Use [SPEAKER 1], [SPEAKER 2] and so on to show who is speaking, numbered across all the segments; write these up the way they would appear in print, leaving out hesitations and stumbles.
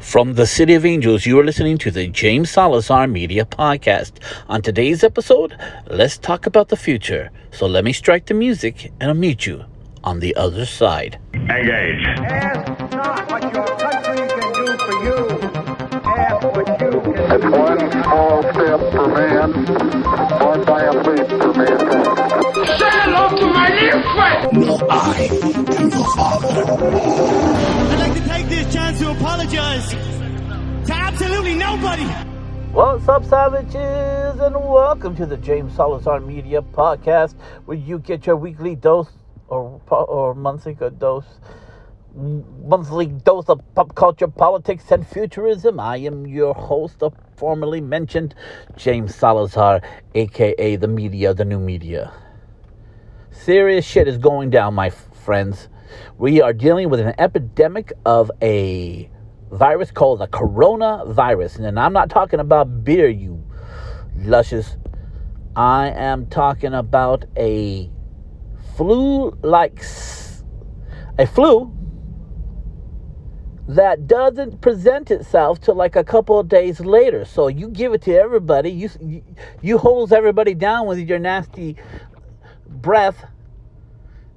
[SPEAKER 1] From the City of Angels, you are listening to the James Salazar Media Podcast. On today's episode, let's talk about the future. So let me strike the music and I'll meet you on the other side.
[SPEAKER 2] Engage.
[SPEAKER 3] Ask not what your country can do for you. Ask what you can do.
[SPEAKER 4] It's one small step for man, one giant leap for mankind.
[SPEAKER 2] Say hello to my little friend.
[SPEAKER 5] No, I am the father.
[SPEAKER 6] I'd like to take this chance to apologize to absolutely nobody.
[SPEAKER 1] What's up, savages, and welcome to the James Salazar Media Podcast, where you get your weekly dose or monthly dose of pop culture, politics, and futurism. I am your host, the formerly mentioned James Salazar, aka the media, the new media. Serious shit is going down, my friends. We are dealing with an epidemic of a virus called the coronavirus. And I'm not talking about beer, you luscious. I am talking about a flu that doesn't present itself till like a couple of days later. So you give it to everybody. You hose everybody down with your nasty breath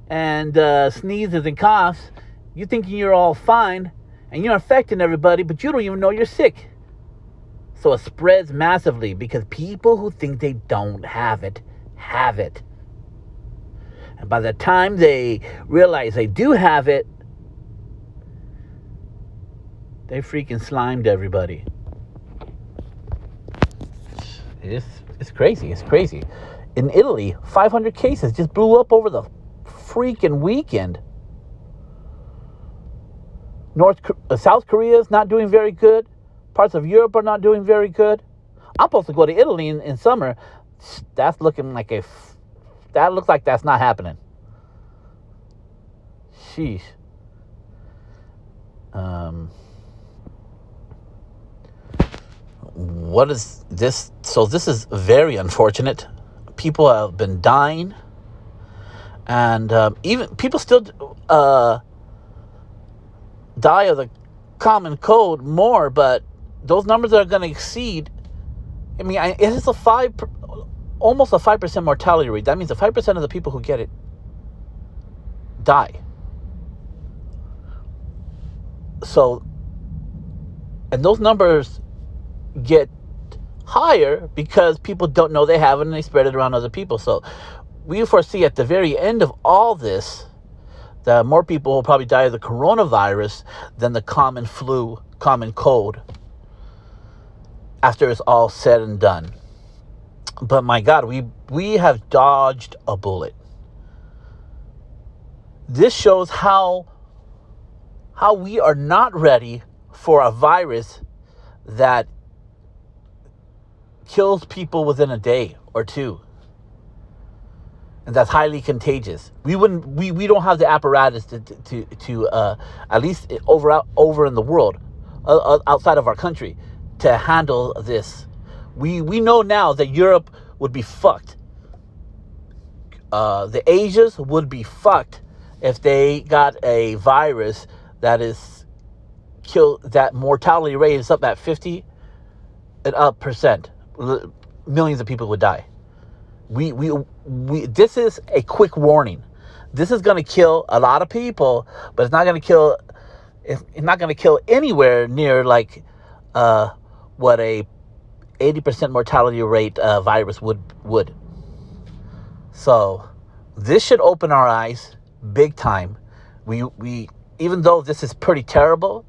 [SPEAKER 1] and sneezes and coughs. You thinking you're all fine and you're infecting everybody, but you don't even know you're sick. So it spreads massively because people who think they don't have it, have it. And by the time they realize they do have it, they freaking slimed everybody. It's crazy. It's crazy. In Italy, 500 cases just blew up over the freaking weekend. South Korea is not doing very good. Parts of Europe are not doing very good. I'm supposed to go to Italy in summer. That looks like that's not happening. Sheesh. What is this? So this is very unfortunate. People have been dying. And even people still die of the common cold more, but those numbers are going to exceed. I mean, it is almost a 5% mortality rate. That means that 5% of the people who get it die. So, and those numbers get higher because people don't know they have it and they spread it around other people. So we foresee at the very end of all this that more people will probably die of the coronavirus than the common flu, common cold, after it's all said and done. But my God, we have dodged a bullet. This shows how we are not ready for a virus that kills people within a day or two, and that's highly contagious. We don't have the apparatus to at least over in the world, outside of our country, to handle this. We know now that Europe would be fucked. The Asians would be fucked if they got a virus that that mortality rate is up at 50% and up percent. Millions of people would die. This is a quick warning. This is going to kill a lot of people, but it's not going to kill. It's not going to kill anywhere near like what a 80% mortality rate virus would. So this should open our eyes big time. We even though this is pretty terrible,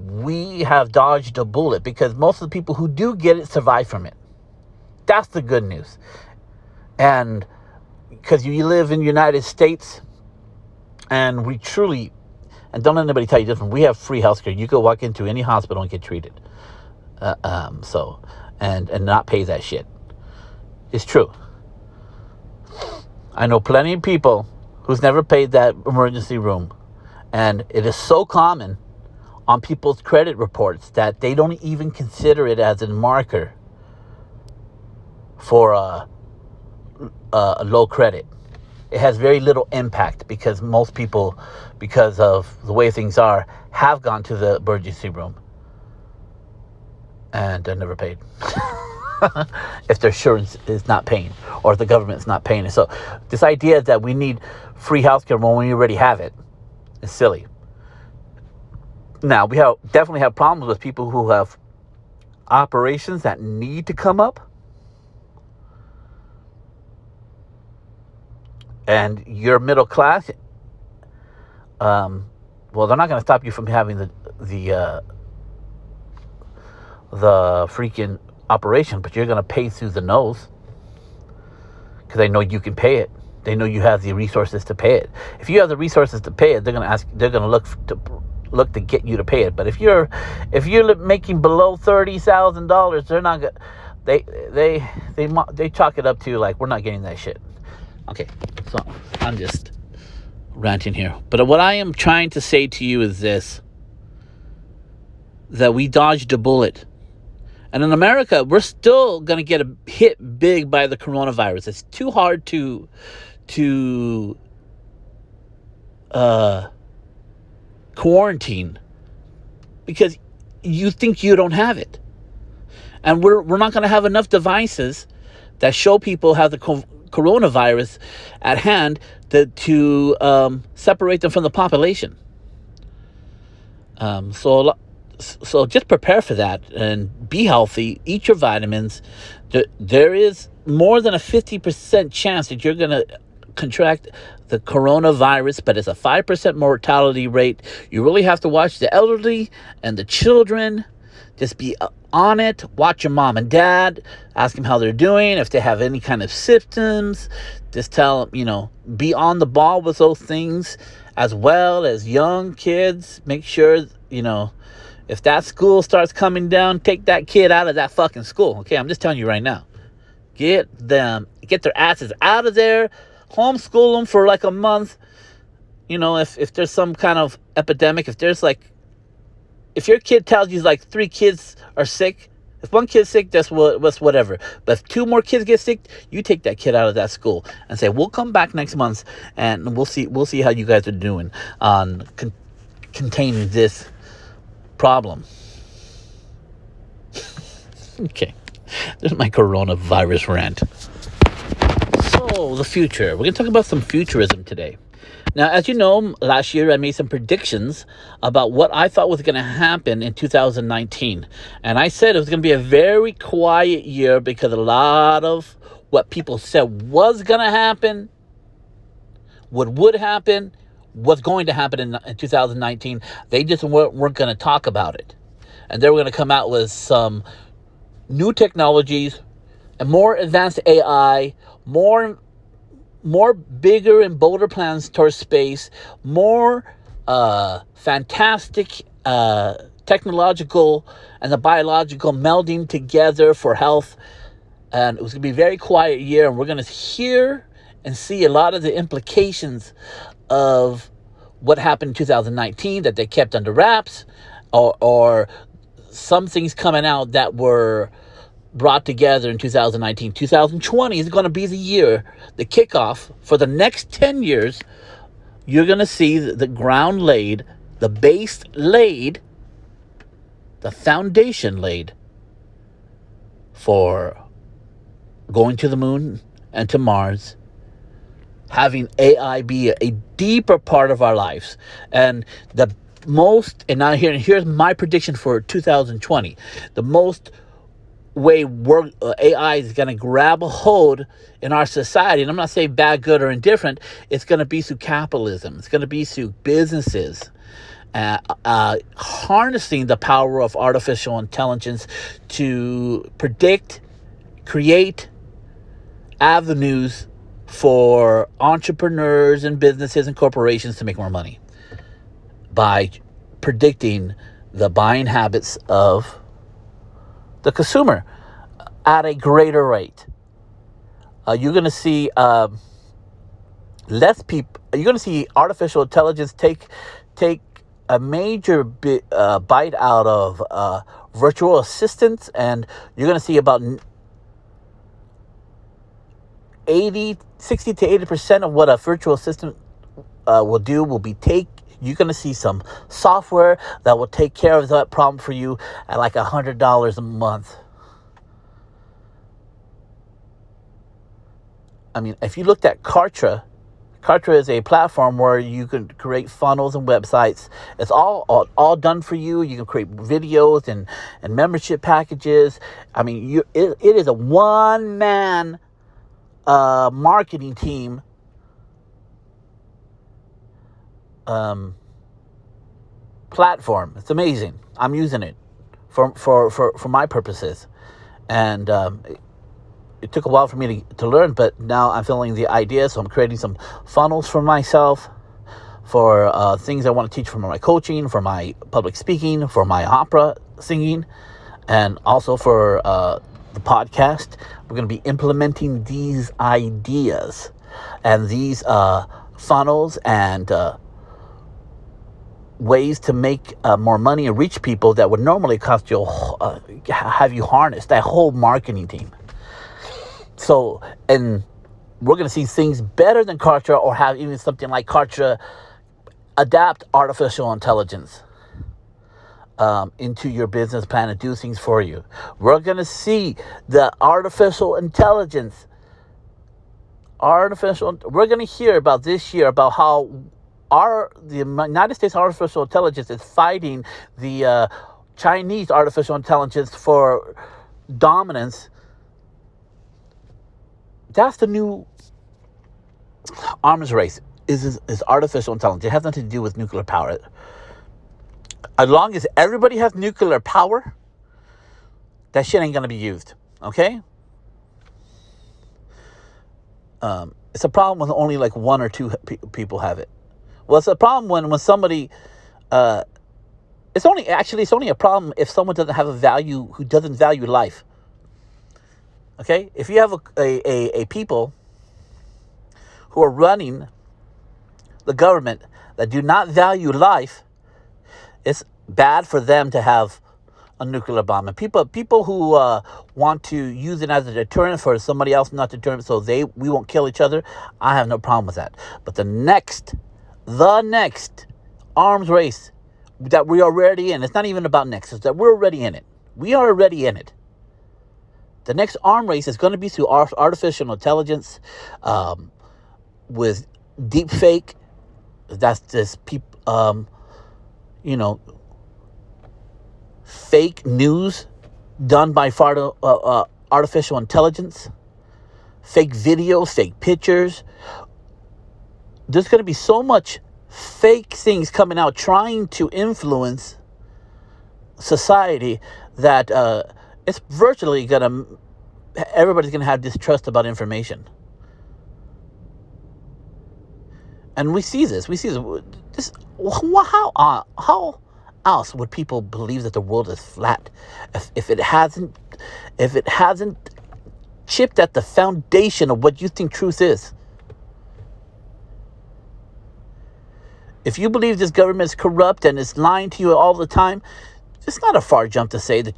[SPEAKER 1] we have dodged a bullet because most of the people who do get it survive from it. That's the good news. And because you live in the United States, and we truly, and don't let anybody tell you different, we have free healthcare. You can walk into any hospital and get treated. And not pay that shit. It's true. I know plenty of people who's never paid that emergency room. And it is so common on people's credit reports that they don't even consider it as a marker for a low credit. It has very little impact because most people, because of the way things are, have gone to the emergency room. and they're never paid. If their insurance is not paying, or if the government's not paying it. So this idea that we need free healthcare when we already have it is silly. Now, we definitely have problems with people who have operations that need to come up. And you're middle class. Well, they're not going to stop you from having the freaking operation, but you're going to pay through the nose because they know you can pay it. They know you have the resources to pay it. If you have the resources to pay it, they're going to look to get you to pay it. But if you're making below $30,000, they're not they chalk it up to like, we're not getting that shit. Okay, so I'm just ranting here. But what I am trying to say to you is this: that we dodged a bullet. And in America, we're still going to get hit big by the coronavirus. It's too hard to quarantine because you think you don't have it. And we're not going to have enough devices that show people how the coronavirus at hand to separate them from the population. So just prepare for that and be healthy. Eat your vitamins. There is more than a 50% chance that you're going to contract the coronavirus, but it's a 5% mortality rate. You really have to watch the elderly and the children. Just be on it. Watch your mom and dad. Ask them how they're doing. If they have any kind of symptoms, just tell them, be on the ball with those things, as well as young kids. Make sure, if that school starts coming down, take that kid out of that fucking school. Okay, I'm just telling you right now. Get their asses out of there. Homeschool them for like a month. If there's some kind of epidemic, if your kid tells you like 3 kids are sick, if one kid's sick, that's whatever. But if 2 more kids get sick, you take that kid out of that school and say, we'll come back next month and we'll see how you guys are doing on containing this problem. Okay, there's my coronavirus rant. So the future, we're going to talk about some futurism today. Now, as you know, last year I made some predictions about what I thought was going to happen in 2019. And I said it was going to be a very quiet year because a lot of what people said was going to happen, what would happen, what's going to happen in 2019, they just weren't going to talk about it. And they were going to come out with some new technologies and more advanced AI, more bigger and bolder plans towards space, more fantastic technological and the biological melding together for health. And it was going to be a very quiet year, and we're going to hear and see a lot of the implications of what happened in 2019 that they kept under wraps, or some things coming out that were brought together in 2019. 2020 is going to be the year, the kickoff for the next 10 years. You're going to see the ground laid, the base laid, the foundation laid for going to the moon and to Mars, having AI be a deeper part of our lives. And now here's my prediction for 2020. The most way AI is going to grab a hold in our society, and I'm not saying bad, good, or indifferent, it's going to be through capitalism. It's going to be through businesses harnessing the power of artificial intelligence to predict, create avenues for entrepreneurs and businesses and corporations to make more money by predicting the buying habits of the consumer at a greater rate. You're going to see less people. You're going to see artificial intelligence take a major bite out of virtual assistants, and you're going to see about 60 to 80% of what a virtual assistant will do will be You're going to see some software that will take care of that problem for you at like $100 a month. I mean, if you looked at Kartra is a platform where you can create funnels and websites. It's all done for you. You can create videos and membership packages. I mean, it is a one-man marketing team platform. It's amazing. I'm using it for my purposes, and it took a while for me to learn, but now I'm feeling the idea, so I'm creating some funnels for myself, for things I want to teach for my coaching, for my public speaking, for my opera singing, and also for the podcast. We're going to be implementing these ideas and these funnels and ways to make more money and reach people that would normally cost you, have you harness that whole marketing team. So, and we're going to see things better than Kartra, or have even something like Kartra adapt artificial intelligence into your business plan and do things for you. We're going to see the artificial intelligence. We're going to hear about this year about how the United States artificial intelligence is fighting the Chinese artificial intelligence for dominance. That's the new arms race, is artificial intelligence. It has nothing to do with nuclear power. As long as everybody has nuclear power, that shit ain't going to be used, okay? It's a problem when only like one or two people have it. Well, it's a problem when somebody... It's only a problem if someone doesn't have who doesn't value life. Okay, if you have a people who are running the government that do not value life, it's bad for them to have a nuclear bomb. And people who want to use it as a deterrent for somebody else not to deterrent, so we won't kill each other, I have no problem with that. But the next arms race that we are already in, it's not even about next, it's that we're already in it. We are already in it. The next arm race is going to be through artificial intelligence, with deep fake. That's this fake news done by artificial intelligence, fake videos, fake pictures. There's going to be so much fake things coming out trying to influence society that it's virtually everybody's gonna have distrust about information. And we see this. How else would people believe that the world is flat if it hasn't chipped at the foundation of what you think truth is? If you believe this government is corrupt and is lying to you all the time, it's not a far jump to say that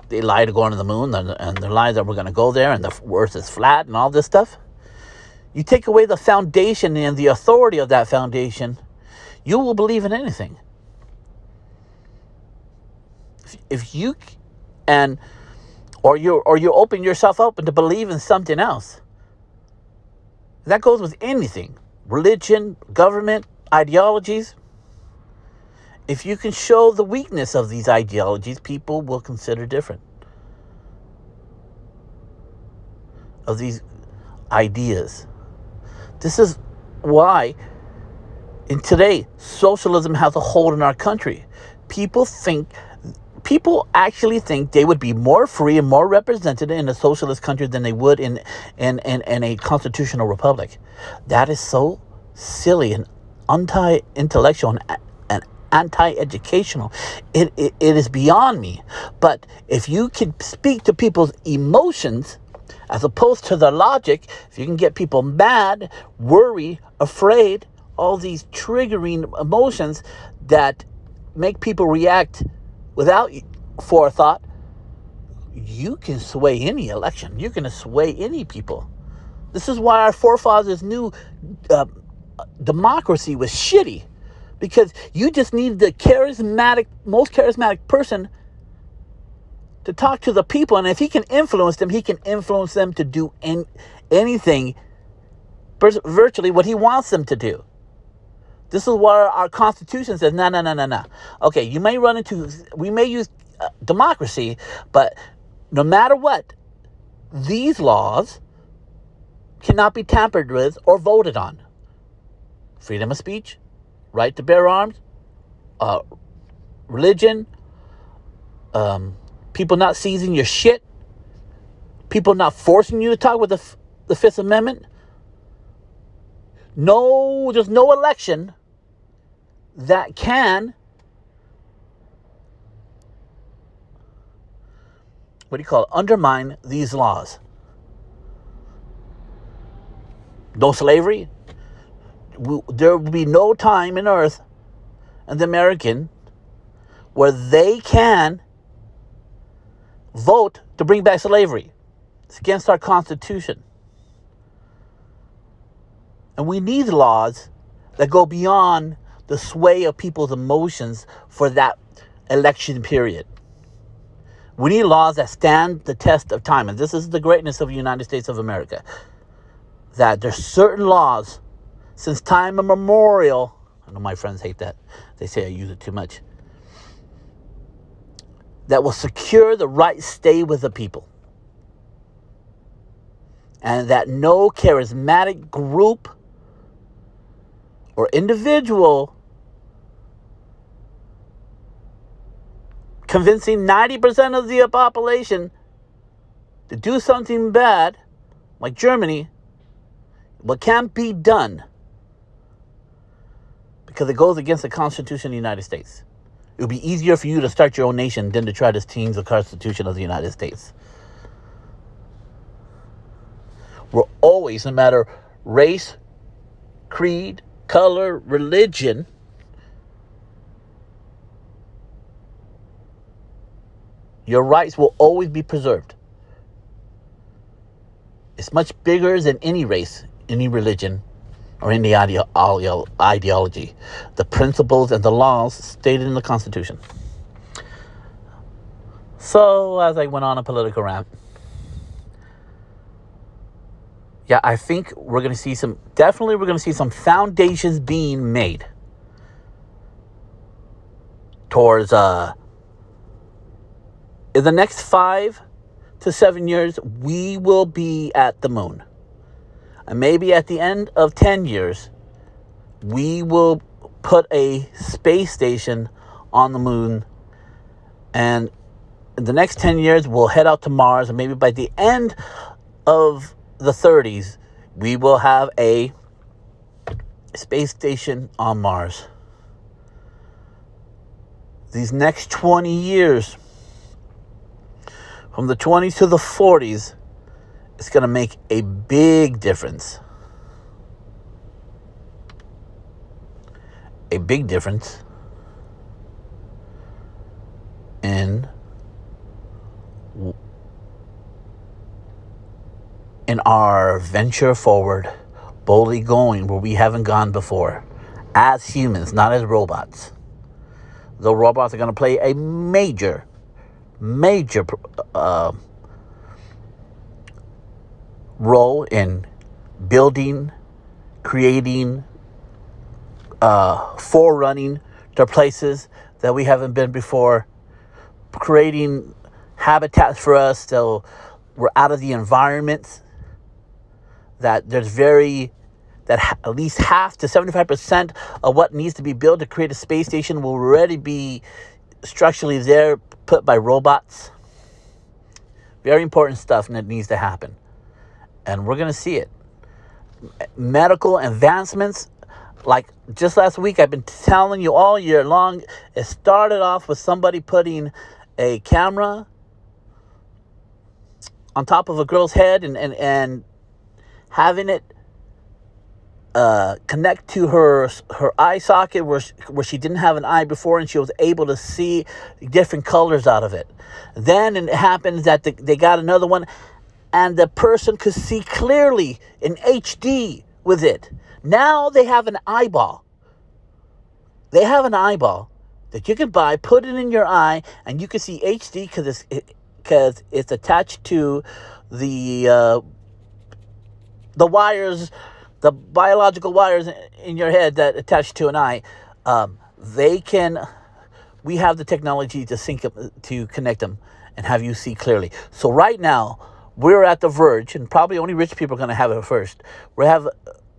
[SPEAKER 1] they lie to go to the moon, and they lie that we're going to go there and the earth is flat and all this stuff. You take away the foundation and the authority of that foundation, you will believe in anything. If you you open yourself up to believe in something else, that goes with anything, religion, government, ideologies. If you can show the weakness of these ideologies, people will consider different of these ideas. This is why in today socialism has a hold in our country. People actually think they would be more free and more represented in a socialist country than they would in a constitutional republic. That is so silly and anti-intellectual and anti-educational. It is beyond me. But if you can speak to people's emotions as opposed to their logic, if you can get people mad, worried, afraid, all these triggering emotions that make people react without forethought, you can sway any election. You can sway any people. This is why our forefathers knew democracy was shitty, Because you just need the most charismatic person to talk to the people. And if he can influence them, he can influence them to do anything, virtually what he wants them to do. This is where our Constitution says, no. Okay, we may use democracy, but no matter what, these laws cannot be tampered with or voted on. Freedom of speech, right to bear arms, religion, people not seizing your shit, people not forcing you to talk with the Fifth Amendment. No, there's no election that can, undermine these laws. No slavery. There will be no time in earth and the American where they can vote to bring back slavery. It's against our Constitution. And we need laws that go beyond the sway of people's emotions for that election period. We need laws that stand the test of time. And this is the greatness of the United States of America. That there's certain laws since time immemorial. I know my friends hate that. They say I use it too much. That will secure the right stay with the people. And that no charismatic group or individual convincing 90% of the population to do something bad, like Germany, what can't be done because it goes against the Constitution of the United States. It would be easier for you to start your own nation than to try to change the Constitution of the United States. We're always, no matter race, creed, color, religion, your rights will always be preserved. It's much bigger than any race, any religion, or any ideology. The principles and the laws stated in the Constitution. So, as I went on a political rant, yeah, I think we're going to see some foundations being made towards, in the next 5 to 7 years, we will be at the moon. And maybe at the end of 10 years, we will put a space station on the moon. And in the next 10 years, we'll head out to Mars. And maybe by the end of the 30s, we will have a space station on Mars. These next 20 years, from the 20s to the 40s, it's going to make a big difference. A big difference in our venture forward, boldly going where we haven't gone before, as humans, not as robots. The robots are going to play a major role in building, creating, forerunning to places that we haven't been before, creating habitats for us so we're out of the environments that at least half to 75% of what needs to be built to create a space station will already be structurally there, put by robots. Very important stuff, and it needs to happen. And we're going to see it. Medical advancements, like just last week, I've been telling you all year long, it started off with somebody putting a camera on top of a girl's head and having it connect to her eye socket where she didn't have an eye before, and she was able to see different colors out of it. Then it happened that they got another one, and the person could see clearly in HD with it. Now they have an eyeball. They have an eyeball that you can buy, put it in your eye, and you can see HD because it's attached to the wires, the biological wires in your head that attach to an eye. They can. We have the technology to sync them, to connect them, and have you see clearly. So right now, we're at the verge, and probably only rich people are going to have it first.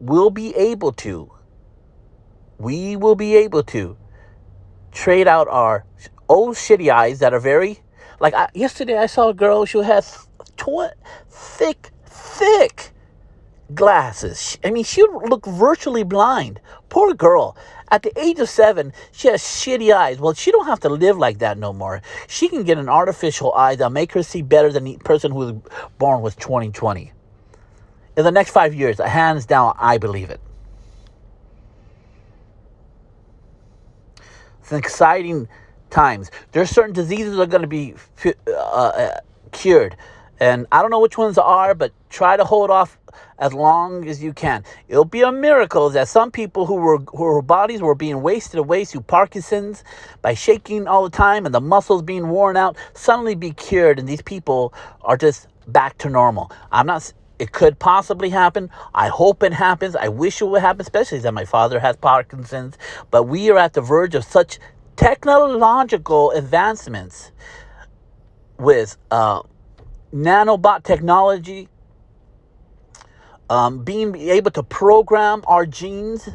[SPEAKER 1] We'll be able to. We will be able to trade out our old shitty eyes that are very, like yesterday I saw a girl. She had thick glasses. I mean, she looked virtually blind. Poor girl. At the age of 7, she has shitty eyes. Well, she don't have to live like that no more. She can get an artificial eye that'll make her see better than the person who was born with 20/20. In the next 5 years, hands down, I believe it. It's an exciting times. There's certain diseases that are going to be cured. And I don't know which ones are, but try to hold off as long as you can. It'll be a miracle that some people whose bodies were being wasted away through Parkinson's by shaking all the time and the muscles being worn out suddenly be cured, and these people are just back to normal. It could possibly happen. I hope it happens. I wish it would happen, especially that my father has Parkinson's. But we are at the verge of such technological advancements with nanobot technology, being able to program our genes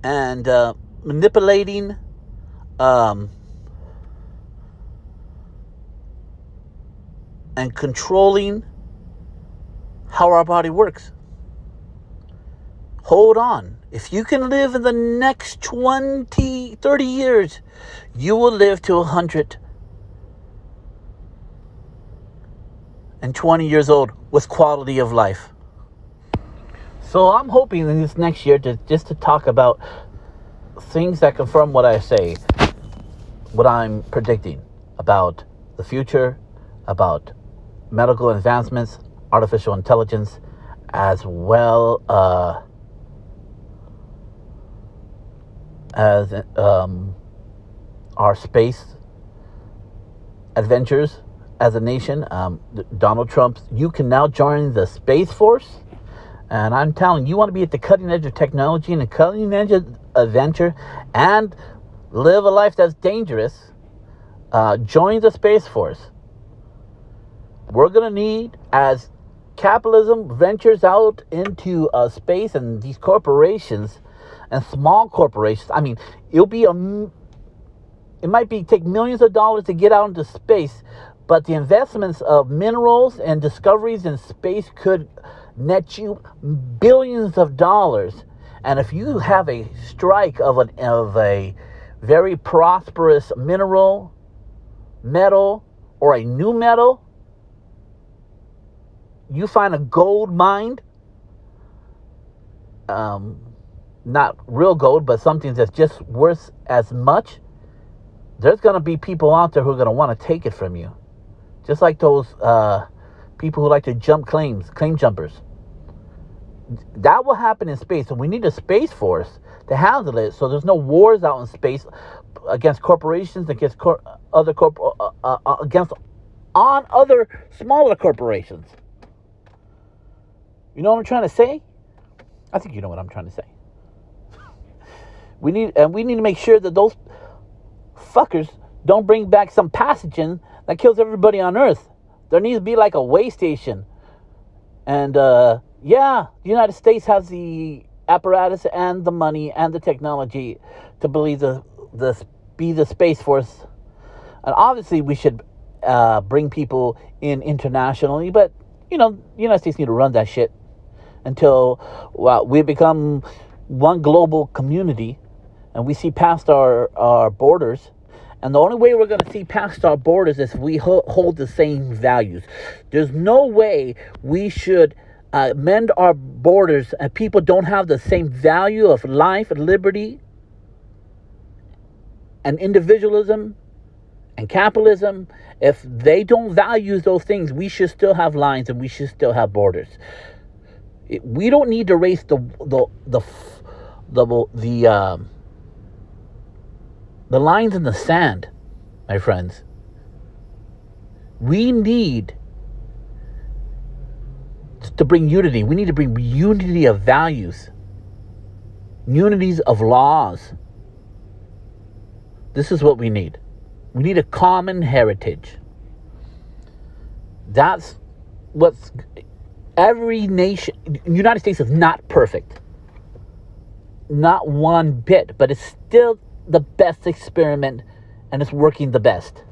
[SPEAKER 1] and manipulating and controlling how our body works. Hold on. If you can live in the next 20, 30 years, you will live to 120 years old with quality of life. So I'm hoping in this next year to talk about things that confirm what I say, what I'm predicting about the future, about medical advancements, artificial intelligence, as well as our space adventures as a nation. Donald Trump, you can now join the Space Force. And I'm telling you, want to be at the cutting edge of technology and the cutting edge of adventure and live a life that's dangerous, join the Space Force. We're going to need, as capitalism ventures out into space and these corporations and small corporations, I mean, it might take millions of dollars to get out into space, but the investments of minerals and discoveries in space could net you billions of dollars. And if you have a strike of a very prosperous mineral, metal, or a new metal, you find a gold mine, not real gold, but something that's just worth as much, there's going to be people out there who are going to want to take it from you. Just like those people who like to jump claim jumpers. That will happen in space. So we need a Space Force to handle it, so there's no wars out in space against corporations, against other smaller corporations. You know what I'm trying to say? I think you know what I'm trying to say. We need to make sure that those fuckers don't bring back some pathogen that kills everybody on Earth. There needs to be like a way station. And the United States has the apparatus and the money and the technology to believe be the Space Force. And obviously we should bring people in internationally, but the United States need to run that shit until we become one global community and we see past our borders. And the only way we're going to see past our borders is if we hold the same values. There's no way we should mend our borders and people don't have the same value of life and liberty and individualism and capitalism. If they don't value those things, we should still have lines and we should still have borders. We don't need to erase the lines in the sand, my friends. We need to bring unity. We need to bring unity of values, unities of laws. This is what we need. We need a common heritage. That's what's every nation. The United States is not perfect. Not one bit, but it's still the best experiment and it's working the best.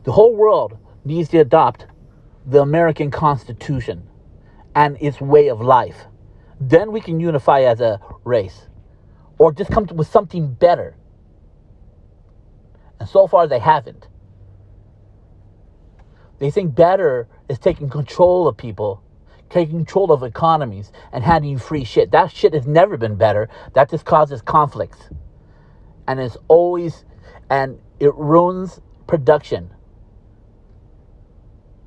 [SPEAKER 1] The whole world needs to adopt the American Constitution and its way of life. Then we can unify as a race or just come with something better. And so far they haven't. They think better is taking control of people, taking control of economies, and handing free shit. That shit has never been better. That just causes conflicts. And it ruins production.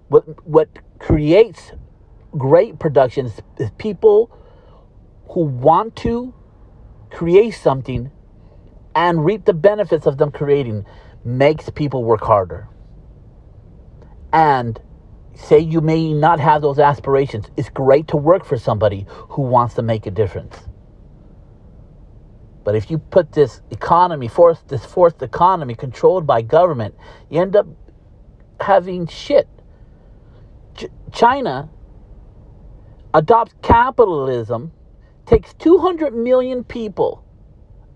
[SPEAKER 1] What creates great production is people who want to create something and reap the benefits of them creating. Makes people work harder. And say you may not have those aspirations. It's great to work for somebody who wants to make a difference. But if you put this forced economy controlled by government, you end up having shit. China adopts capitalism, takes 200 million people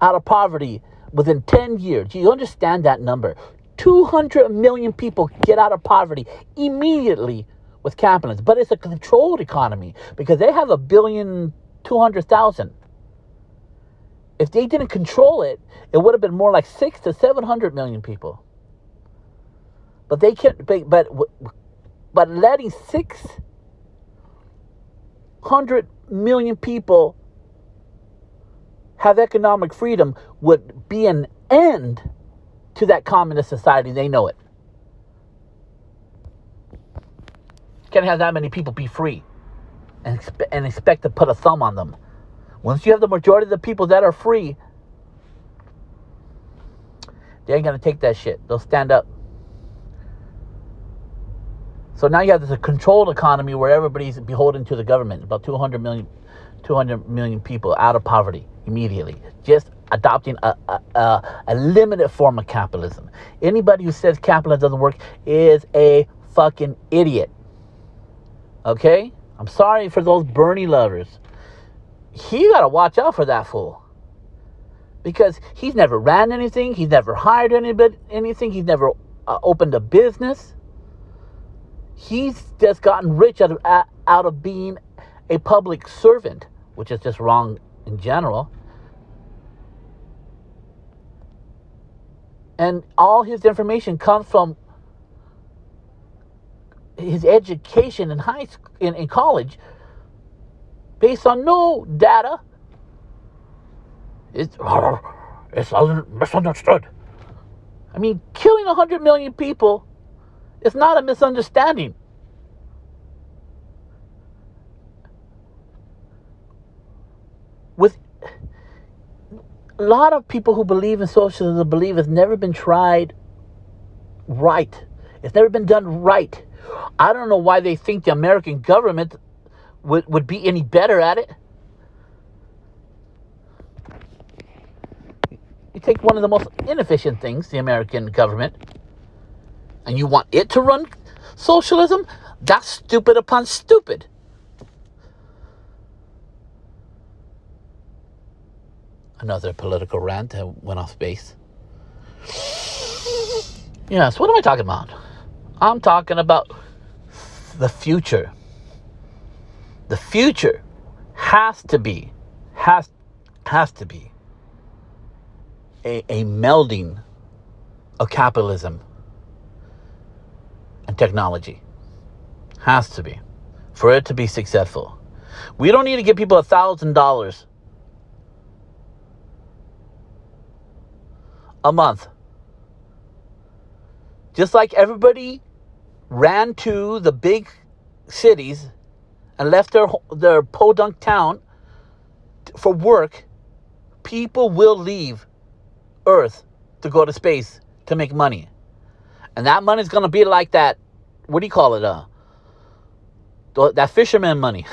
[SPEAKER 1] out of poverty within 10 years. Do you understand that number? 200 million people get out of poverty immediately with capitalism. But it's a controlled economy because they have 1,200,000,000. If they didn't control it, it would have been more like 600 to 700 million people. But they can't. But letting 600 million people have economic freedom would be an end to that communist society. They know it. Can't have that many people be free and expect to put a thumb on them. Once you have the majority of the people that are free, they ain't gonna take that shit. They'll stand up. So now you have this controlled economy where everybody's beholden to the government. About 200 million people out of poverty immediately. Just adopting a limited form of capitalism. Anybody who says capitalism doesn't work is a fucking idiot. Okay? I'm sorry for those Bernie lovers. He gotta watch out for that fool. Because he's never ran anything. He's never hired anything. He's never opened a business. He's just gotten rich out of being a public servant, which is just wrong in general. And all his information comes from his education in high school, in college, based on no data. It's misunderstood. I mean, killing 100 million people is not a misunderstanding. With a lot of people who believe in socialism believe it's never been tried right. It's never been done right. I don't know why they think the American government would be any better at it. You take one of the most inefficient things, the American government, and you want it to run socialism? That's stupid upon stupid. Another political rant that went off base. Yes, what am I talking about? I'm talking about the future. The future has to be a melding of capitalism and technology. Has to be. For it to be successful. We don't need to give people $1,000 a month. Just like everybody ran to the big cities and left their podunk town for work People will leave Earth to go to space to make money. And that money's going to be like that, what do you call it? That fisherman money.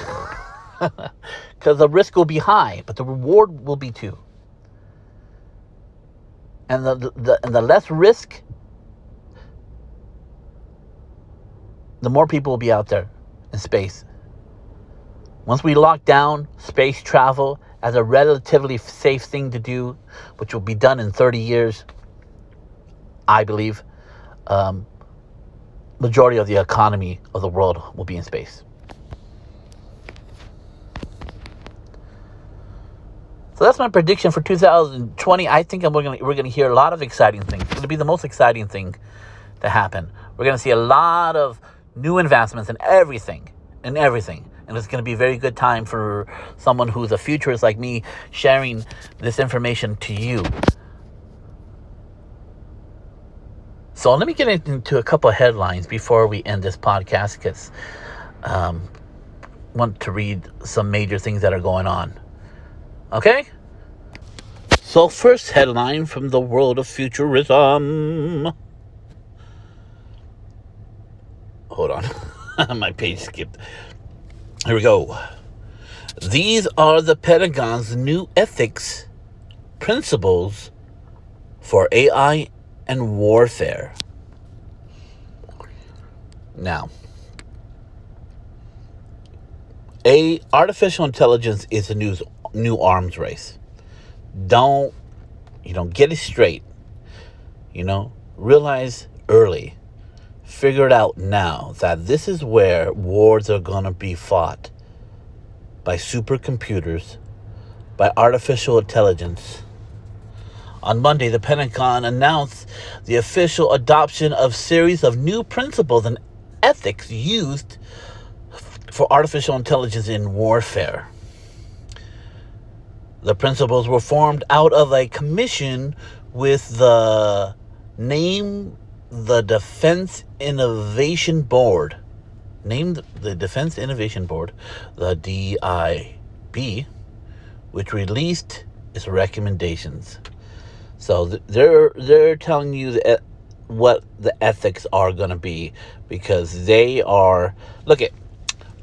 [SPEAKER 1] Because the risk will be high, but the reward will be too. And the less risk, the more people will be out there in space. Once we lock down space travel as a relatively safe thing to do, which will be done in 30 years, I believe, majority of the economy of the world will be in space. So that's my prediction for 2020. I think we're going to hear a lot of exciting things. It's going to be the most exciting thing to happen. We're going to see a lot of new advancements in everything. And it's going to be a very good time for someone who's a futurist like me sharing this information to you. So let me get into a couple of headlines before we end this podcast, because I want to read some major things that are going on. Okay? So first headline from the world of futurism. Hold on. My page skipped. Here we go. These are the Pentagon's new ethics principles for AI and warfare. Now, artificial intelligence is a new arms race. Don't get it straight. Realize early. Figure it out now that this is where wars are going to be fought by supercomputers, by artificial intelligence. On Monday, the Pentagon announced the official adoption of a series of new principles and ethics used for artificial intelligence in warfare. The principles were formed out of a commission with the Defense Innovation Board, the Defense Innovation Board, the DIB, which released its recommendations. So they're telling you what the ethics are going to be, because they are. Look at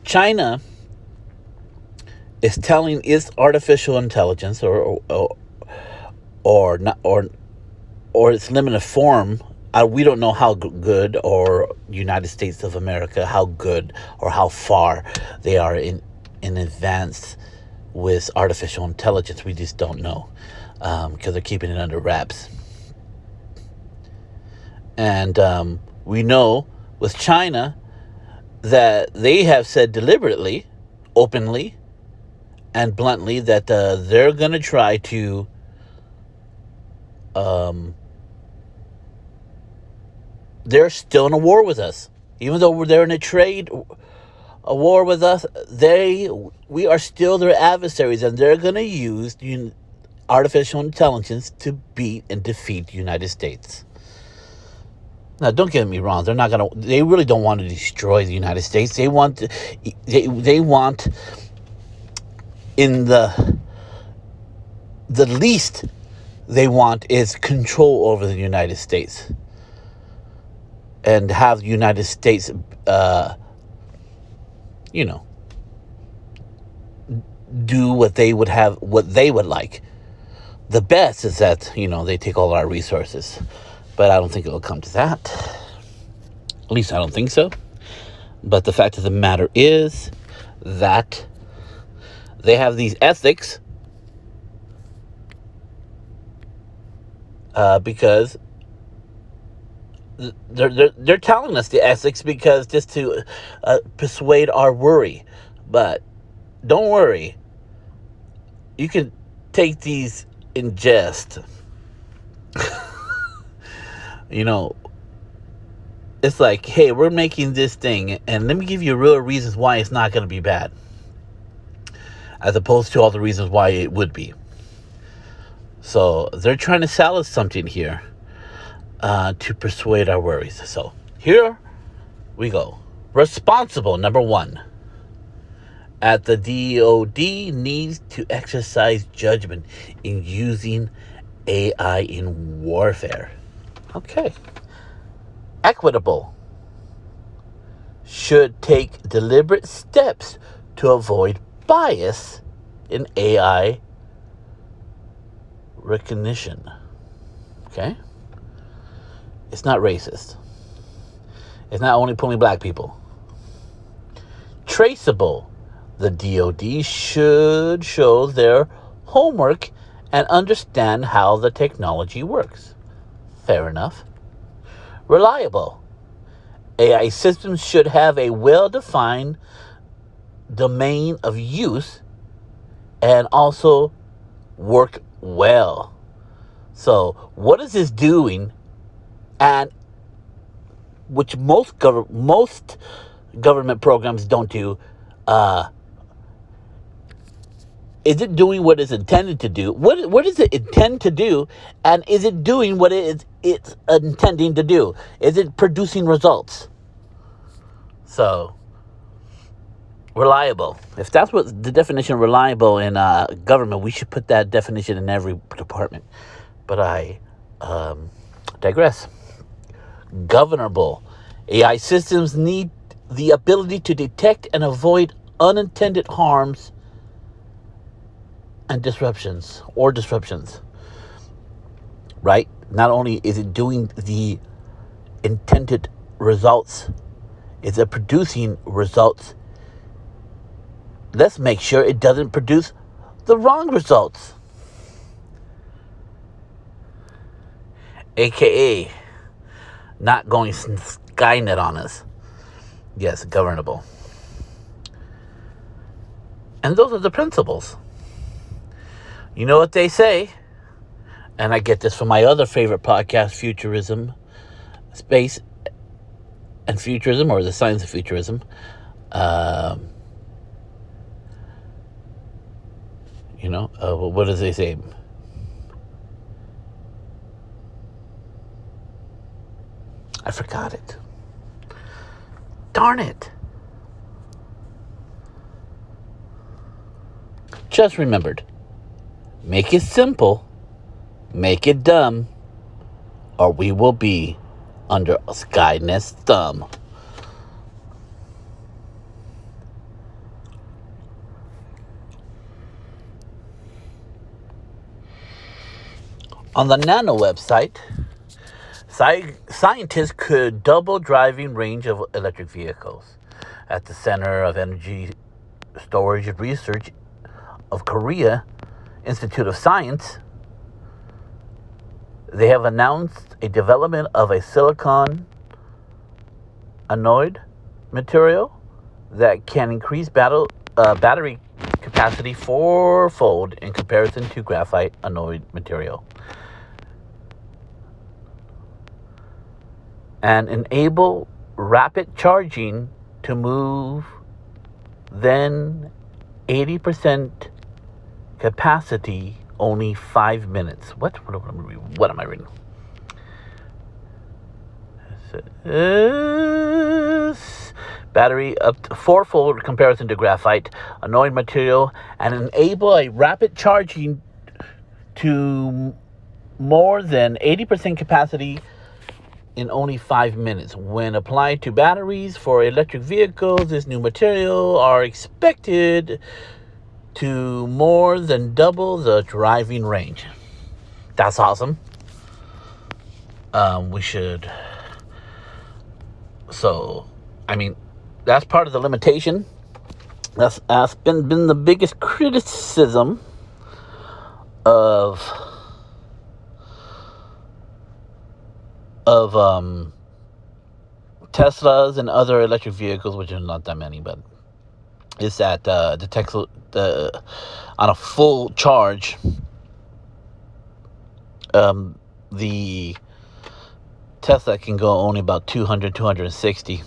[SPEAKER 1] China is telling its artificial intelligence or its limited form. We don't know how good, or United States of America, how good or how far they are in advance with artificial intelligence. We just don't know, because they're keeping it under wraps. And we know with China that they have said deliberately, openly, and bluntly that they're going to try to they're still in a war with us. Even though they're in a war with us, we are still their adversaries, and they're going to use artificial intelligence to beat and defeat the United States. Now, don't get me wrong. They really don't want to destroy the United States. They want in the least they want is control over the United States. And have the United States, do what they would like. The best is that, they take all our resources. But I don't think it'll come to that. At least I don't think so. But the fact of the matter is that they have these ethics because they're telling us the ethics because just to persuade our worry. But don't worry. You can take these in jest. It's like, hey, we're making this thing, and let me give you real reasons why it's not going to be bad, as opposed to all the reasons why it would be. So they're trying to sell us something here to persuade our worries. So here we go. Responsible, number one. at the DoD needs to exercise judgment in using AI in warfare. Okay. Equitable. Should take deliberate steps to avoid bias in AI recognition. Okay? It's not racist. It's not only pulling black people. Traceable. The DoD should show their homework and understand how the technology works. Fair enough. Reliable. AI systems should have a well-defined domain of use and also work well. So what is this doing? And which most government programs don't do. Is it doing what it's intended to do? What does it intend to do? And is it doing what it's intending to do? Is it producing results? So, reliable. If that's what the definition of reliable in government, we should put that definition in every department. But I digress. Governable. AI systems need the ability to detect and avoid unintended harms and disruptions, right? Not only is it doing the intended results, is it producing results? Let's make sure it doesn't produce the wrong results. AKA, not going Skynet on us. Yes, governable. And those are the principles. You know what they say, and I get this from my other favorite podcast, Futurism, Space and Futurism, or the Science of Futurism. What does they say? I forgot it. Darn it. Just remembered. Make it simple, make it dumb, or we will be under Skynet's thumb. On the Nano website, scientists could double driving range of electric vehicles. At the Center of Energy Storage and Research of Korea Institute of Science, they have announced a development of a silicon anode material that can increase battery capacity fourfold in comparison to graphite anode material, and enable rapid charging to move then 80% capacity only 5 minutes. What am I reading? Battery up to fourfold comparison to graphite anode material, and enable a rapid charging to more than 80% capacity in only 5 minutes. When applied to batteries for electric vehicles, this new material are expected to more than double the driving range. That's awesome. We should. So, that's part of the limitation. That's been the biggest criticism of Teslas and other electric vehicles, which are not that many, but is that on a full charge, the Tesla can go only about 260,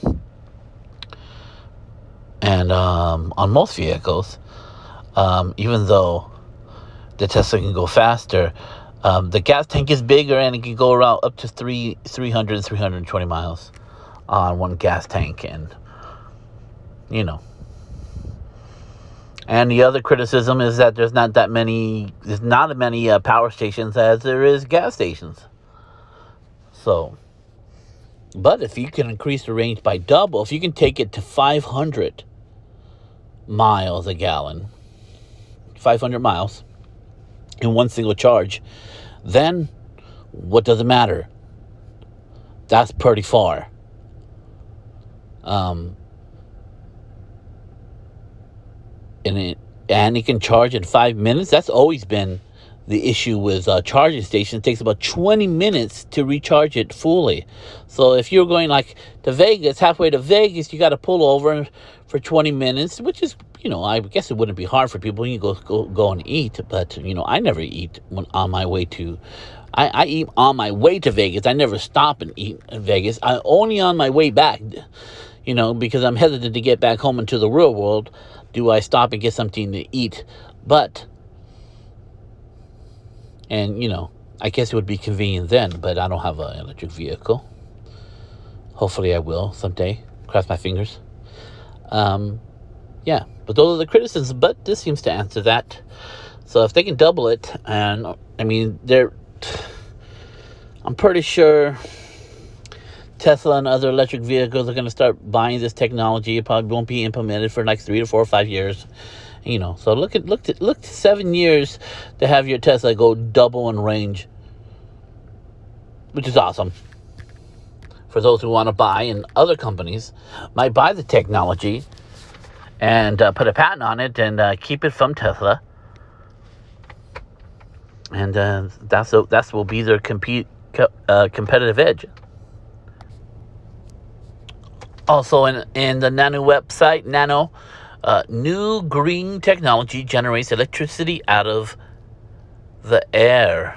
[SPEAKER 1] and on most vehicles, even though the Tesla can go faster, the gas tank is bigger and it can go around up to 320 miles on one gas tank, and And the other criticism is that there's not as many power stations as there is gas stations. So, but if you can increase the range by double, if you can take it to 500 miles a gallon, 500 miles in one single charge, then what does it matter? That's pretty far. And it can charge in 5 minutes. That's always been the issue with charging stations. It takes about 20 minutes to recharge it fully. So if you're going like to Vegas, halfway to Vegas, you got to pull over for 20 minutes, which is, I guess it wouldn't be hard for people. You go and eat, but I never eat when on my way to. I eat on my way to Vegas. I never stop and eat in Vegas. I only on my way back, because I'm hesitant to get back home into the real world. Do I stop and get something to eat? I guess it would be convenient then, but I don't have an electric vehicle. Hopefully I will someday. Cross my fingers. Yeah, but those are the criticisms, but this seems to answer that. So if they can double it, and I'm pretty sure Tesla and other electric vehicles are going to start buying this technology. It probably won't be implemented for like 3 to 4 or 5 years. So look to 7 years to have your Tesla go double in range, which is awesome. For those who want to buy, and other companies might buy the technology and put a patent on it and keep it from Tesla. And that will be their competitive edge. Also, in the Nano website, new green technology generates electricity out of the air.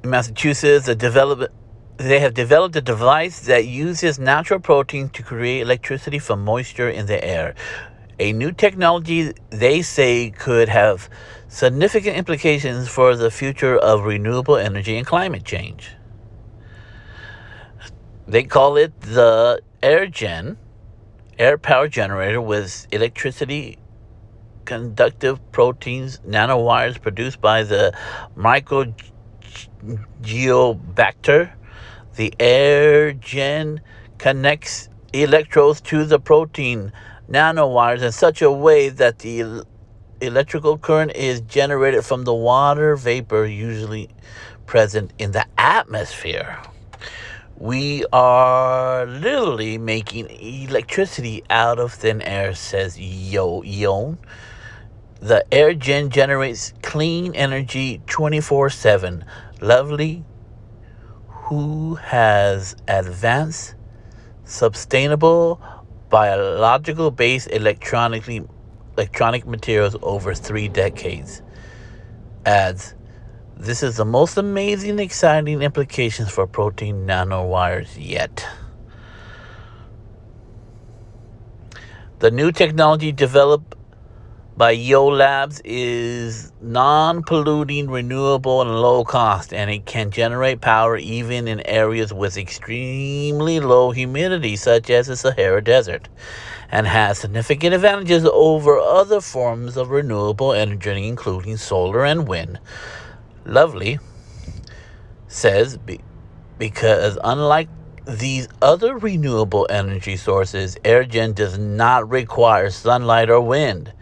[SPEAKER 1] In Massachusetts, they have developed a device that uses natural protein to create electricity from moisture in the air. A new technology, they say, could have significant implications for the future of renewable energy and climate change. They call it the AirGen, air power generator with electricity conductive proteins, nanowires produced by the microgeobacter. The AirGen connects electrodes to the protein nanowires in such a way that the electrical current is generated from the water vapor usually present in the atmosphere. We are literally making electricity out of thin air, says Yon. The AirGen generates clean energy 24/7. Lovely, who has advanced, sustainable, biological-based electronic materials over 3 decades, adds, this is the most amazing, exciting implications for protein nanowires yet. The new technology developed by Yo Labs is non-polluting, renewable, and low cost, and it can generate power even in areas with extremely low humidity, such as the Sahara Desert, and has significant advantages over other forms of renewable energy, including solar and wind. Lovely says, because unlike these other renewable energy sources, AirGen does not require sunlight or wind,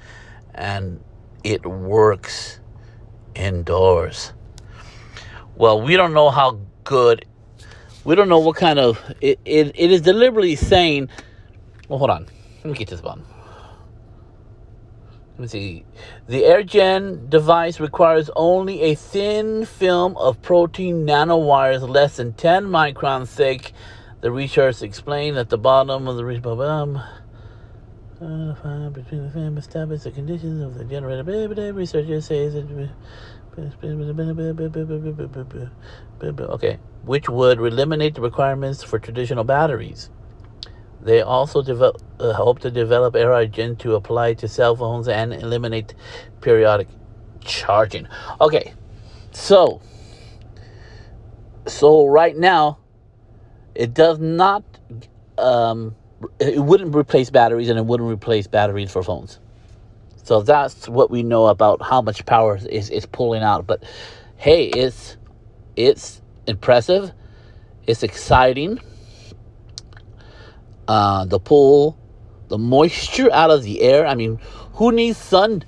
[SPEAKER 1] and it works indoors. Well, we don't know how good, we don't know what kind of, it is deliberately saying, well, hold on, let me get this button. Let me see. The AirGen device requires only a thin film of protein nanowires less than 10 microns thick. The researchers explained at the bottom of the between the film establish the conditions of the generator. Researchers say that okay, which would eliminate the requirements for traditional batteries. They also hope to develop AirGen to apply to cell phones and eliminate periodic charging. Okay, so right now, it does not it wouldn't replace batteries, and it wouldn't replace batteries for phones. So that's what we know about how much power is pulling out. But hey, it's impressive. It's exciting. The pull the moisture out of the air. I mean, who needs sun?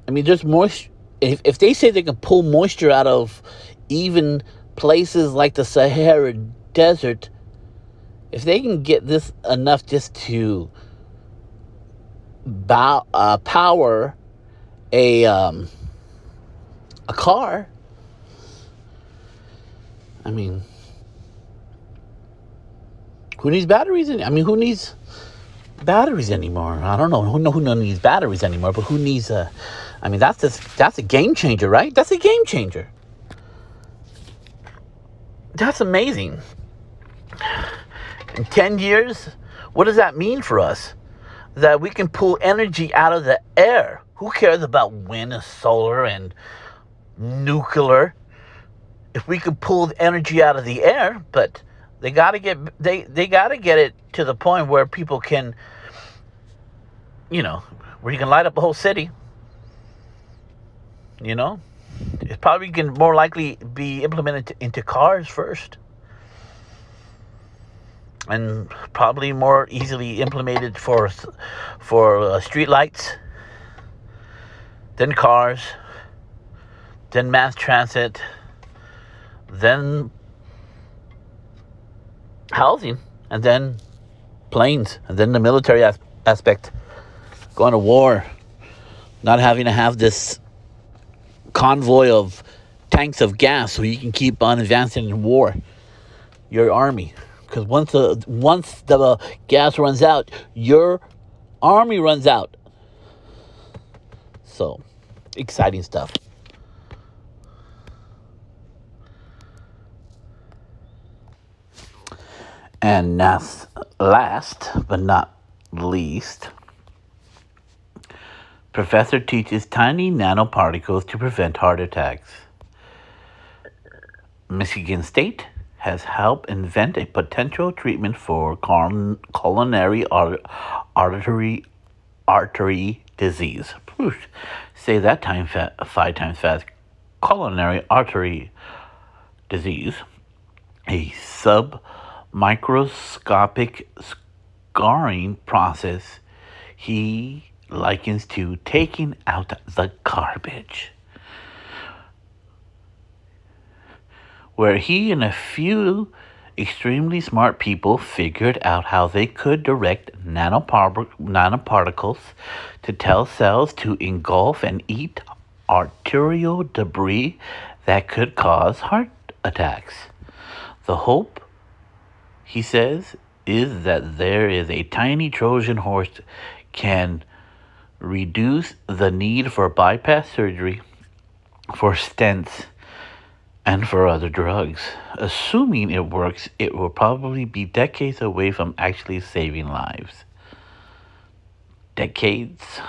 [SPEAKER 1] I mean, there's moisture. If they say they can pull moisture out of even places like the Sahara Desert, if they can get this enough just to power a car, I mean, who needs batteries? I mean, who needs batteries anymore? I don't know. Who needs batteries anymore? But who needs I mean, that's a game changer, right? That's a game changer. That's amazing. In 10 years, what does that mean for us? That we can pull energy out of the air. Who cares about wind and solar and nuclear? If we can pull the energy out of the air, but they got to get it to the point where people can, where you can light up a whole city. It's probably going more likely be implemented into cars first, and probably more easily implemented for street lights, then cars, then mass transit, then housing, and then planes, and then the military aspect, going to war, not having to have this convoy of tanks of gas so you can keep on advancing in war, your army. Because once the gas runs out, your army runs out. So, exciting stuff. And last but not least, professor teaches tiny nanoparticles to prevent heart attacks. Michigan State has helped invent a potential treatment for coronary artery disease. Say that 5 times fast. Coronary artery disease, a submicroscopic scarring process he likens to taking out the garbage, where he and a few extremely smart people figured out how they could direct nanoparticles to tell cells to engulf and eat arterial debris that could cause heart attacks. The hope, he says, is that there is a tiny Trojan horse can reduce the need for bypass surgery, for stents, and for other drugs. Assuming it works, it will probably be decades away from actually saving lives. Decades.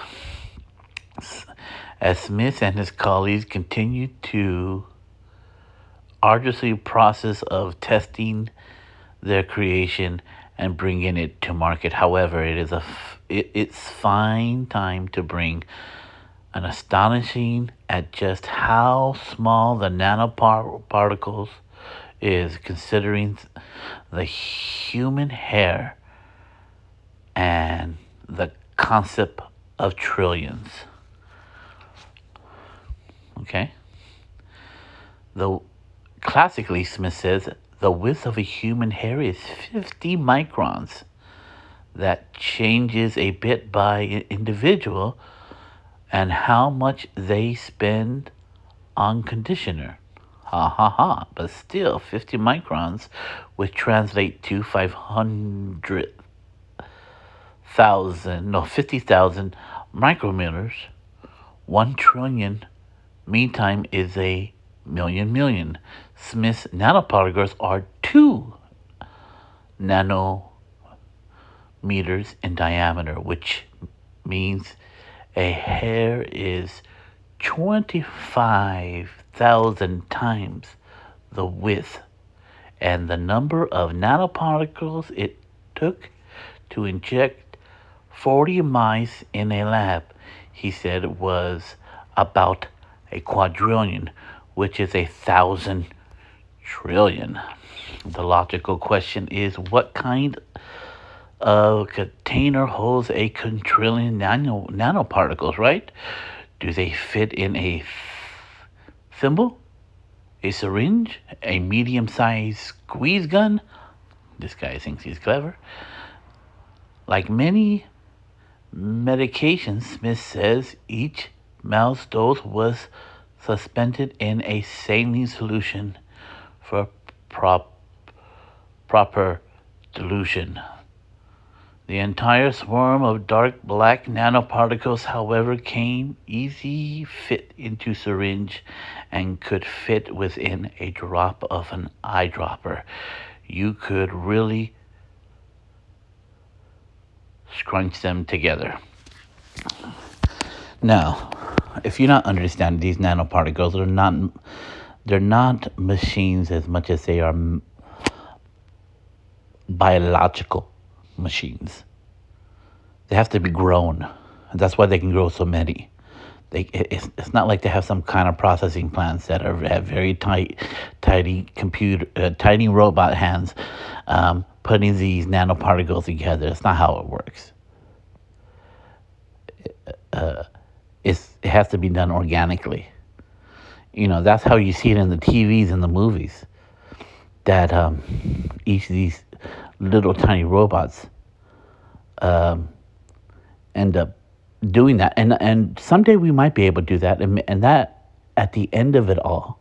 [SPEAKER 1] As Smith and his colleagues continue to arduously process of testing their creation and bringing it to market. However, it's fine time to bring an astonishing at just how small the nanoparticles is, considering the human hair and the concept of trillions. Okay? Classically, Smith says, the width of a human hair is 50 microns. That changes a bit by individual and how much they spend on conditioner. Ha ha ha. But still, 50 microns would translate to 50,000 micrometers. 1 trillion, meantime, is a million. Smith's nanoparticles are 2 nanometers in diameter, which means a hair is 25,000 times the width, and the number of nanoparticles it took to inject 40 mice in a lab, he said, was about a quadrillion, which is 1,000 trillion. The logical question is, what kind of container holds a quadrillion nanoparticles, right? Do they fit in a thimble, a syringe, a medium-sized squeeze gun? This guy thinks he's clever. Like many medications, Smith says, each mouse dose was suspended in a saline solution for proper dilution. The entire swarm of dark black nanoparticles, however, came easy fit into syringe and could fit within a drop of an eyedropper. You could really scrunch them together. Now, if you're not understanding, these nanoparticles they're not machines as much as they are biological machines. They have to be grown. That's why they can grow so many. It's not like they have some kind of processing plants that have very tiny robot hands putting these nanoparticles together. It's not how it works. It has to be done organically. That's how you see it in the TVs and the movies. That each of these little tiny robots end up doing that, and someday we might be able to do that, and that at the end of it all,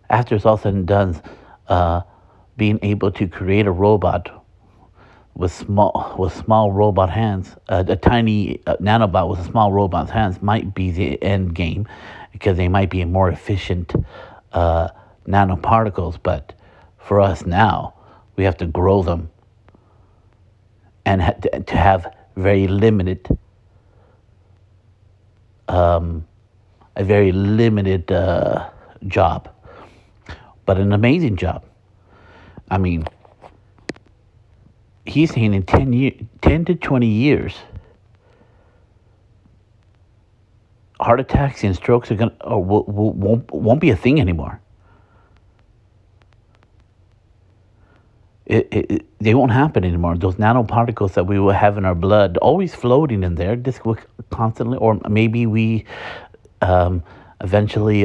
[SPEAKER 1] after it's all said and done, being able to create a robot with small robot hands, a tiny nanobot with a small robot's hands might be the end game, because they might be more efficient nanoparticles. But for us now, we have to grow them and to have very limited, a very limited job, but an amazing job. I mean, he's saying in 10 to 20 years, heart attacks and strokes are won't be a thing anymore. They won't happen anymore. Those nanoparticles that we will have in our blood, always floating in there, just constantly, or maybe we eventually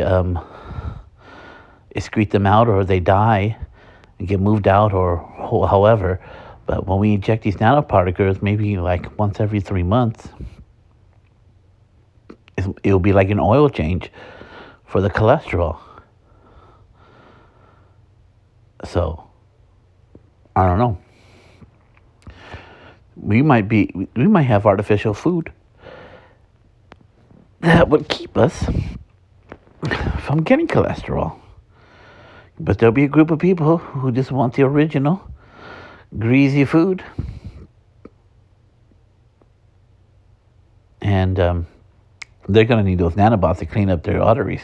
[SPEAKER 1] excrete them out, or they die and get moved out, or however. But when we inject these nanoparticles, maybe like once every 3 months, it'll be like an oil change for the cholesterol. So, I don't know. We might have artificial food that would keep us from getting cholesterol. But there'll be a group of people who just want the original greasy food. And they're going to need those nanobots to clean up their arteries.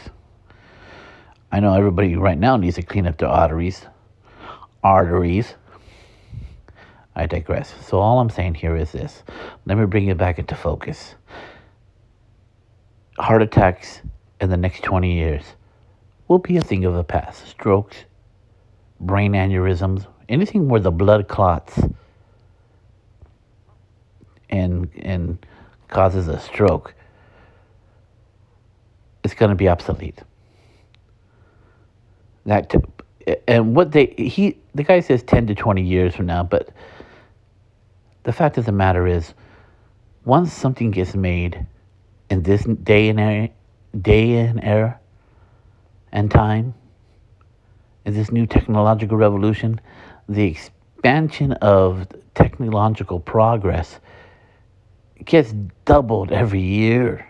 [SPEAKER 1] I know everybody right now needs to clean up their arteries. I digress. So all I'm saying here is this. Let me bring it back into focus. Heart attacks in the next 20 years will be a thing of the past. Strokes, brain aneurysms, anything where the blood clots and causes a stroke, it's going to be obsolete. And the guy says 10 to 20 years from now, but the fact of the matter is, once something gets made in this day and era and time, in this new technological revolution, the expansion of technological progress gets doubled every year.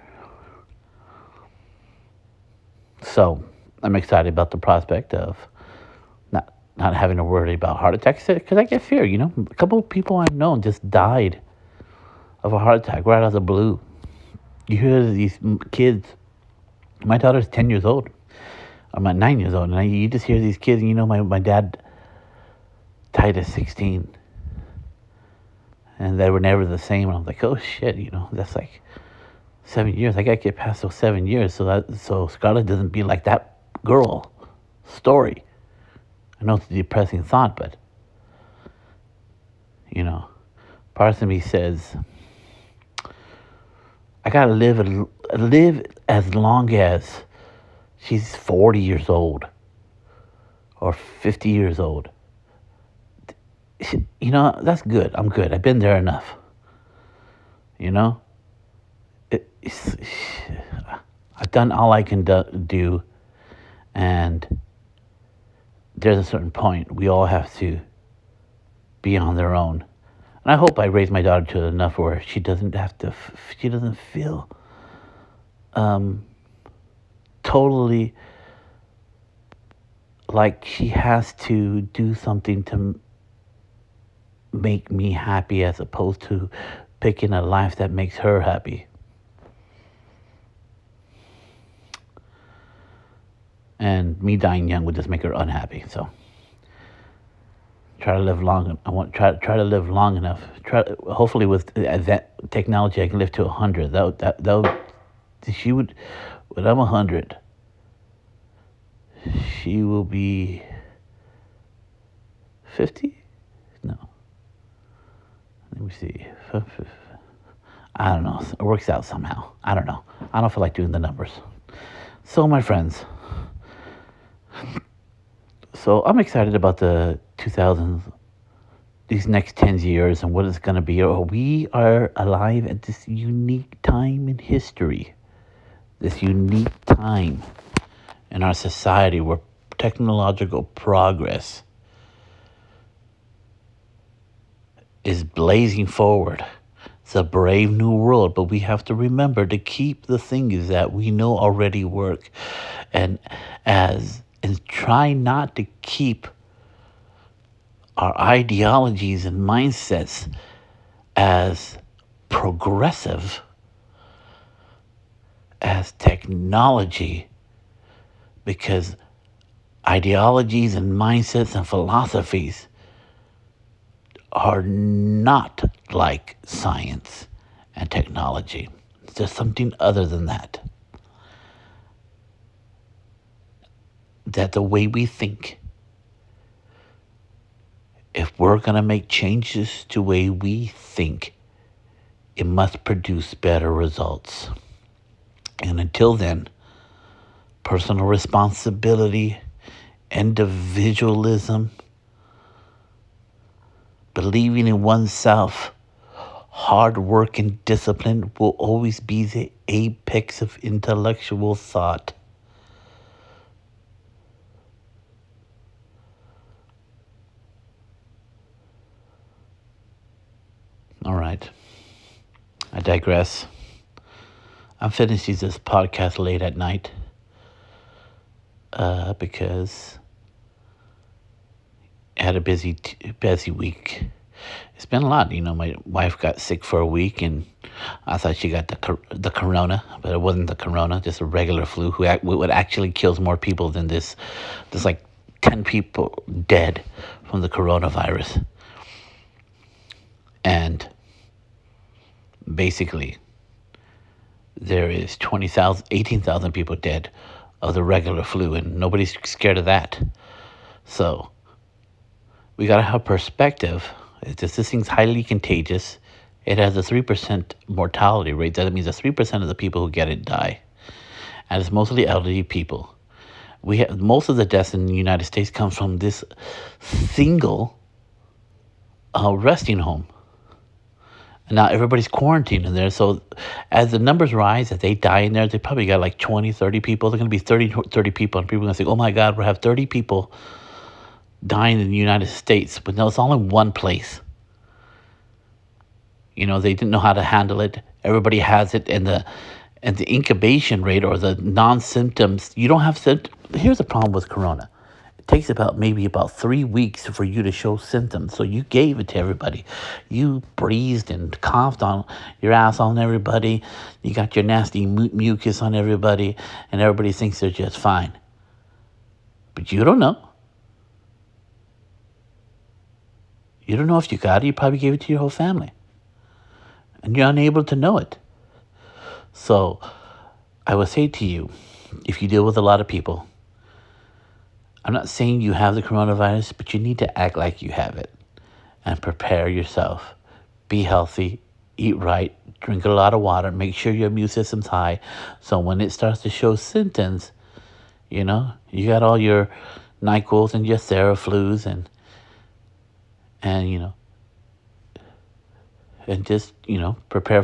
[SPEAKER 1] So I'm excited about the prospect of not having to worry about heart attacks, because I get fear. A couple of people I've known just died of a heart attack right out of the blue. You hear these kids. My daughter's 10 years old. I'm at 9 years old, and you just hear these kids. My dad tight as 16. And they were never the same. And I was like, oh shit, that's like 7 years. I gotta get past those 7 years so Scarlett doesn't be like that girl story. I know it's a depressing thought, but part of me says I gotta live as long as she's 40 years old or 50 years old. That's good. I'm good. I've been there enough. I've done all I can do, and there's a certain point we all have to be on their own. And I hope I raise my daughter to enough where she doesn't feel totally like she has to do something to make me happy as opposed to picking a life that makes her happy. And me dying young would just make her unhappy. So try to live long. I want try to live long enough. Hopefully with that technology, I can live to 100. She would. When I'm 100, she will be 50. No. Let me see. I don't know. It works out somehow. I don't know. I don't feel like doing the numbers. So, my friends. So, I'm excited about the 2000s, these next 10 years, and what it's going to be. We are alive at this unique time in history. This unique time in our society where technological progress is blazing forward. It's a brave new world, but we have to remember to keep the things that we know already work, and try not to keep our ideologies and mindsets as progressive as technology, because ideologies and mindsets and philosophies are not like science and technology. It's just something other than that. That the way we think, if we're going to make changes to the way we think, it must produce better results. And until then, personal responsibility, individualism, believing in oneself, hard work and discipline will always be the apex of intellectual thought. All right. I digress. I'm finishing this podcast late at night because I had a busy week. It's been a lot. My wife got sick for a week, and I thought she got the corona, but it wasn't the corona, just a regular flu, what actually kills more people than this. There's like 10 people dead from the coronavirus. And basically, there is 18,000 people dead of the regular flu, and nobody's scared of that. So we got to have perspective. This thing's highly contagious. It has a 3% mortality rate. That means that 3% of the people who get it die. And it's mostly elderly people. Most of the deaths in the United States come from this single resting home. And now everybody's quarantined in there. So as the numbers rise, as they die in there, they probably got like 20, 30 people. They're going to be 30 people. And people are going to say, oh my God, we'll have 30 people dying in the United States. But no, it's all in one place. They didn't know how to handle it. Everybody has it. And the incubation rate, or the non-symptoms, you don't have symptoms. Here's the problem with corona. It takes maybe about 3 weeks for you to show symptoms. So you gave it to everybody. You breathed and coughed on your ass on everybody. You got your nasty mucus on everybody, and everybody thinks they're just fine. But you don't know. You don't know if you got it. You probably gave it to your whole family. And you're unable to know it. So I would say to you, if you deal with a lot of people, I'm not saying you have the coronavirus, but you need to act like you have it and prepare yourself. Be healthy, eat right, drink a lot of water, make sure your immune system's high. So when it starts to show symptoms, you got all your NyQuils and your Theraflus and and just, prepare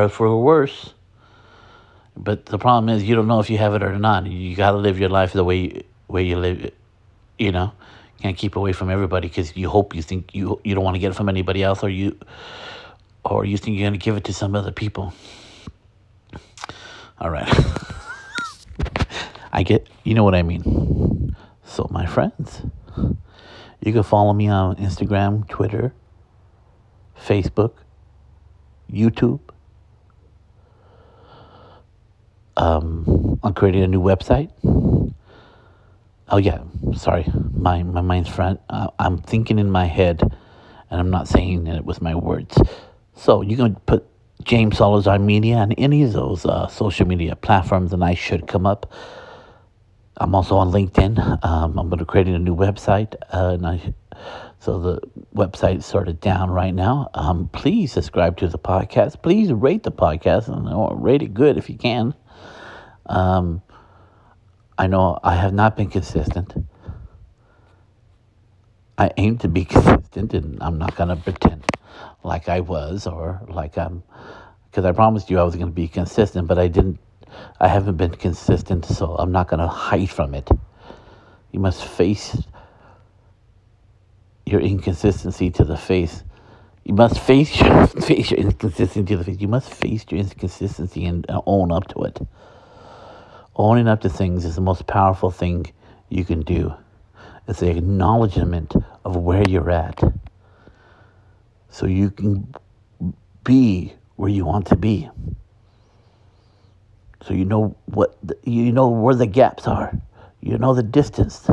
[SPEAKER 1] for worse. But the problem is you don't know if you have it or not. You got to live your life the way you live it. You can't keep away from everybody because you think you don't want to get it from anybody else, or you think you're going to give it to some other people. All right. You know what I mean. So my friends, you can follow me on Instagram, Twitter, Facebook, YouTube. I'm creating a new website. Oh yeah, sorry, my mind's front. I'm thinking in my head, and I'm not saying it with my words. So you can put James Salazar Media on any of those social media platforms, and I should come up. I'm also on LinkedIn. I'm going to create a new website, so the website's sort of down right now. Please subscribe to the podcast. Please rate the podcast, and rate it good if you can. I know I have not been consistent. I aim to be consistent, and I'm not going to pretend like I was, or like because I promised you I was going to be consistent, but I haven't been consistent, so I'm not going to hide from it. You must face your inconsistency to the face. You must face your inconsistency to the face. You must face your inconsistency and own up to it. Owning up to things is the most powerful thing you can do. It's the acknowledgement of where you're at, so you can be where you want to be. So you know where the gaps are. You know the distance.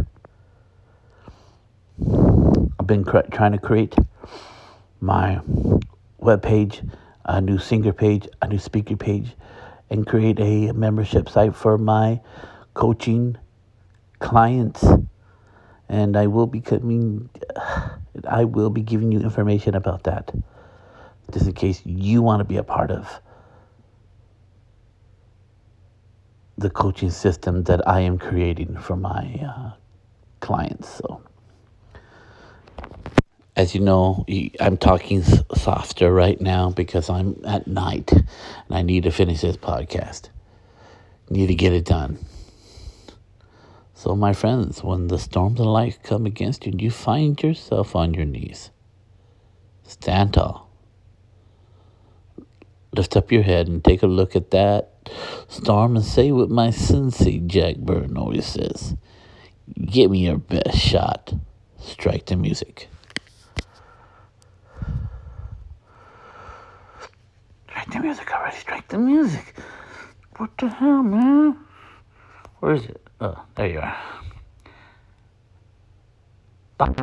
[SPEAKER 1] I've been trying to create my webpage, a new singer page, a new speaker page, and create a membership site for my coaching clients. And I will be giving you information about that, just in case you want to be a part of the coaching system that I am creating for my clients. So, as you know, I'm talking softer right now because I'm at night and I need to finish this podcast. Need to get it done. So, my friends, when the storms of life come against you and you find yourself on your knees, stand tall. Lift up your head and take a look at that storm and say what my sensei Jack Burton always says: give me your best shot. Strike the music. Strike the music already. Strike the music. What the hell, man? Where is it? Oh, there you are. Bye.